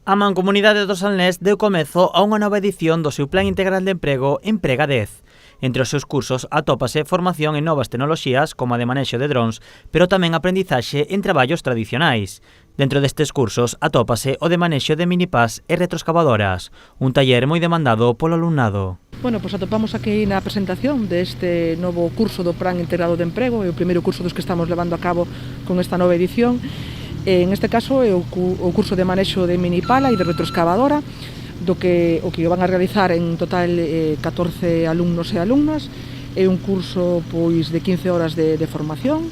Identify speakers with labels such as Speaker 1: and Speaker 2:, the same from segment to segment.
Speaker 1: A Mancomunidade do Salnés deu comezo a unha nova edición do seu Plan Integral de Emprego Emprega 10. Entre os seus cursos atópase formación en novas tecnoloxías como a de manexo de drons, pero tamén aprendizaxe en traballos tradicionais. Dentro destes cursos atópase o de manexo de minipás e retroescavadoras, un taller moi demandado polo alumnado.
Speaker 2: Bueno, pois atopamos aquí na presentación deste novo curso do Plan Integrado de Emprego, é o primeiro curso dos que estamos levando a cabo con esta nova edición. En este caso é o curso de manexo de minipala e de retroescavadora, o que van a realizar en total 14 alumnos e alumnas. É un curso pois de 15 horas de formación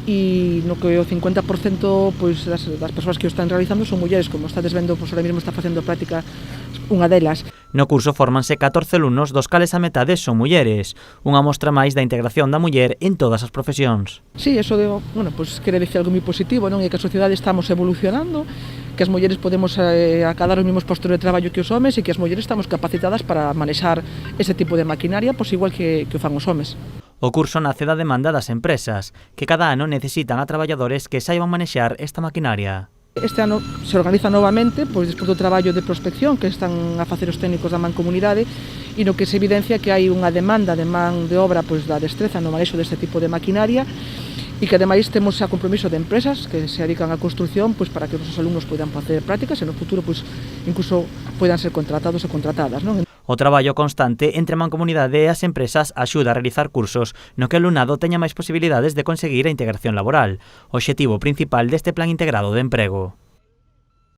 Speaker 2: e no que o 50% pois, das persoas que o están realizando son mulleres, como estades vendo, pois ahora mesmo está facendo práctica unha delas.
Speaker 1: No curso fórmanse 14 alumnos, dos cales a metade son mulleres, unha mostra máis da integración da muller en todas as profesións.
Speaker 2: Sí, eso pois quere dicir algo moi positivo, non? É que a sociedade estamos evolucionando, que as mulleres podemos acadar os mesmos postos de traballo que os homes e que as mulleres estamos capacitadas para manexar ese tipo de maquinaria, pois igual que o fan os homes.
Speaker 1: O curso nace da demanda das empresas, que cada ano necesitan a traballadores que saiban manexar esta maquinaria.
Speaker 2: Este ano se organiza novamente, pois despois do traballo de prospección que están a facer os técnicos da Mancomunidade e no que se evidencia que hai unha demanda de man de obra pois da destreza no manexo deste tipo de maquinaria e que ademais temos a compromiso de empresas que se dedican á construción pois para que os nosos alumnos poidan facer prácticas e no futuro pois incluso poidan ser contratados e contratadas, non?
Speaker 1: O traballo constante entre a Mancomunidade e as empresas axuda a realizar cursos no que o alumnado teña máis posibilidades de conseguir a integración laboral, o obxectivo principal deste Plan Integrado de Emprego.